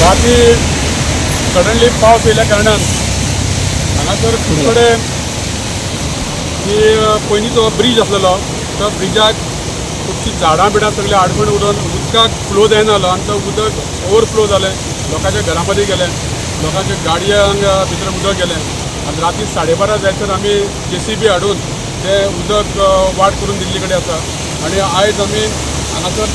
राती सडनली पावस येयल्या कारणान हांगासर खूब कडेन जी पयलींचो ब्रीज आसलेलो तो ब्रिजाक खुबशीं झाडां बिडां सगळें आडखण उडोवन उदकाक फ्लो जायनाहलो आनी तो उदक ओवरफ्लो जालें, लोकांच्या घरा मदीं गेलें, लोकांच्या गाडयांक भितर उदक गेलें आनी राती 12:30 जायसर आमी JCB हाडून तें उदक वाट करून दिल्ले कडेन आसा आनी आयज आमी हांगासर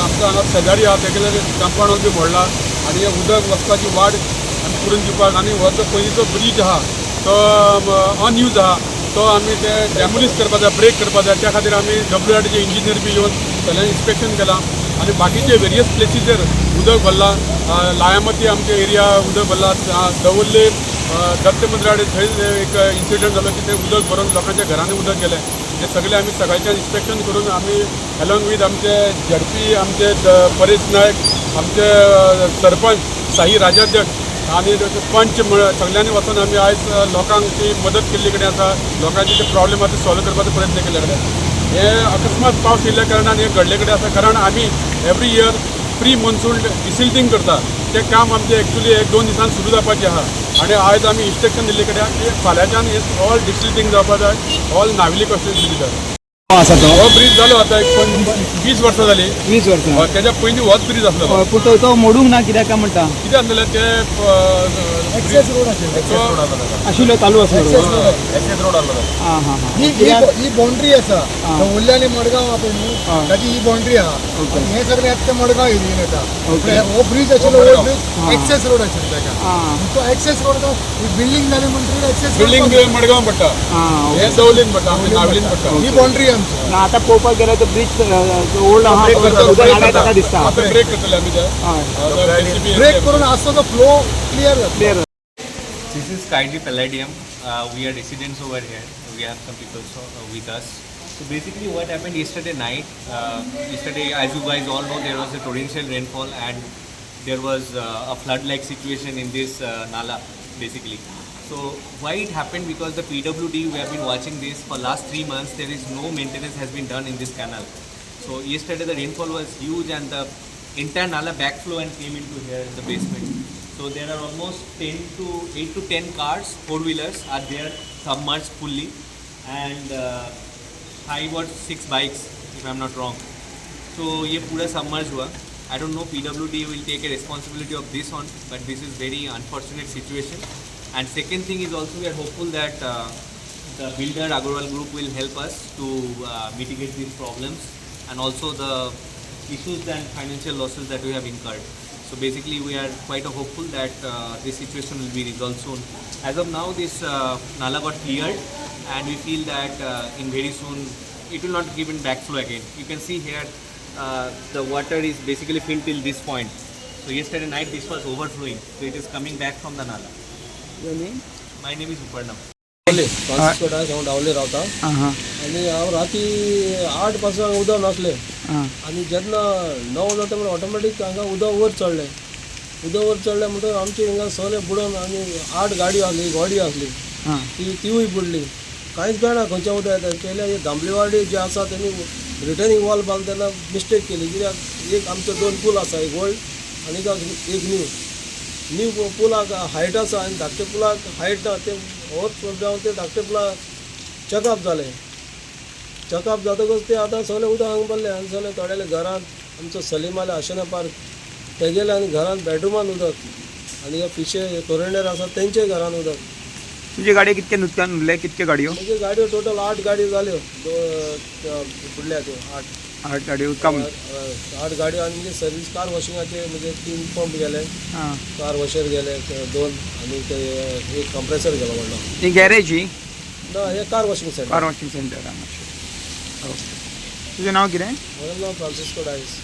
आमचो हांगा शेजारी आहा तेगेले कंपाउंड बी मोडला आनी हे उदक वचपाची वाट आमी करून दिवपाक आनी हो जो पयलींचो ब्रीज आहा तो अनयूज आहा तो आमी ते डॅमोलिश करपा जाय, ब्रेक करपा जाय, त्या खातीर आमी WRDचे इंजिनियर बी येवन सगळ्यांनी इन्स्पेक्शन केलां आनी बाकीचे वेरियस प्लेसीचेर उदक भरलां, लायामती आमच्या एरिया उदक भरलां, दवर्ले दत्त मंदिराडे थंय एक इन्सिडंट जालो की ते उदक भरून लोकांच्या घरांनी उदक गेलें. हे सगळे आमी सकाळच्यान इन्स्पेक्शन करून आमी अलॉंग वीथ आमचे ZP आमचे परेश नायक, आमचे सरपंच साई राजाध्यक्ष आनी पंच सगळ्यांनी वचून आमी आयज लोकांक ती मदत केल्ली कडेन आसा, लोकांचे जे प्रॉब्लेम आसा ते सॉल्व करपाचो प्रयत्न केल्ले कडेन. हे अकस्मात पावस येयल्ल्या कारणान हे घडले कडेन आसा कारण आमी every year pre monsoon desilting करता. तें काम आमचें एक्चुली 1-2 दिसान सुरू जावपाचें आहा आनी आयज आमी इन्स्ट्रक्शन दिल्ले कडेन की फाल्यांच्यान हे ऑल डिसिल्टिंग जावपा जाय, ऑल नावेली कॉन्स्टिट्युएन्सी भितर. आसा तो हो ब्रीज जालो आतां एक 20 वर्सां जाली. 20 वर्सां तेज्या पयलीं होच ब्रीज आसलो. पूण तो मोडूंक ना कित्याक काय म्हणटा कितें आसलें ते आशिल्लो चालू आसलो रोड आसलो. हां हां हां ही बाउंड्री आसा उरल्या आनी मडगांव आहा पळय न्हू ताची ही बाउंड्री आहा आनी हे सगळे आतां ते मडगांव एरियेन येता. हो ब्रीज आशिल्लो ओल्ड ब्रीज एक्सेस रोड आशिल्लो ताका तो एक्सेस रोड बिल्डींग जाली म्हणटकीर एक्सेस बिल्डींग मडगांव पडटा, हे दवलीन पडटा, आमच्या नावेलीन पडटा. ही बाउंड्री आमची आतां पळोवपाक गेल्यार तो ब्रीज ओल्ड आहा उदक ताका दिसता आता ब्रेक करतले आमी ते ब्रेक करून आसतो तो फ्लो क्लियर जाता. Clear This is Kaiji Palladium. We are residents over here. We have some people with us. So basically what happened yesterday night, yesterday as you guys all know there was a torrential rainfall and there was a flood-like situation in this Nala basically. So why it happened? Because the PWD, we have been watching this for last 3 months, there is no maintenance has been done in this canal. So yesterday the rainfall was huge and the entire Nala backflow and came into here in the basement. So there are almost 8 to 10 cars, 4-wheelers are there submerged fully and 5 or 6 bikes if I am not wrong. So ये पूरा submerged हुआ. I don't know PWD will take a responsibility of this on, but this is very unfortunate situation. And second thing is also we are hopeful that the builder Agarwal Group will help us to mitigate these problems and also the issues and financial losses that we have incurred. So basically we are quite hopeful that this situation will be resolved soon. As of now this Nala got cleared and we feel that in very soon it will not give in backflow again. You can see here the water is basically filled till this point. So yesterday night this was overflowing. So it is coming back from the Nala. Your name? My name is Uparnam. Francisco Dias हांव डावले रावता आनी हांव राती 8 पासून हांगा उदक नासलें आनी जेन्ना 9 जाता म्हणून ऑटोमॅटीक हांगा उदक वयर चडलें म्हणटकीर आमचे हिंगा सगळे बुडोवन आनी 8 गाडयो आसली, गाडी आसली तिवूय बुडली. कांयच कळना खंयचें उदक येता. पयलें हे दांबलेवाडी जे आसा तेणी रिटर्निंग वॉल बांदले तेन्ना मिस्टेक केली कित्याक एक आमचे 2 पूल आसा, एक ओल्ड आनी एक न्यू पुलाक हायट आसा आनी धाकटे पुलाक हायट ना. ते होच प्रॉब्लेम ते धाकटे पुलाक चकअप जाले. चकअप जातकच ते आतां सगळें उदक हांगा पडलें आनी सगळें थोड्याले घरांत आमचो सलीम आले आशना पार्क ते गेले आनी घरांत बेडरुमान उदक आनी हे पिशे कोरेंडेर आसा तेंचे घरांत उदक. तुजे गाडये कितके नुकसान उरले? कितके गाडयो? म्हणजे गाडयो टोटल 8 गाडयो जाल्यो फुडल्या त्यो 8 गाडयो उदकां 8 गाडयो आनी म्हणजे सर्वीस कार वॉशिंगाचे म्हणजे 3 पंप गेले, कार वॉशर गेले 2 आनी ते एक कंप्रेसर गेलो म्हणलो. ही गॅरेज ही ना हे कार वॉशिंग सेंटर. तुजें नांव कितें? म्हजें नांव फ्रांसिस्को डायस.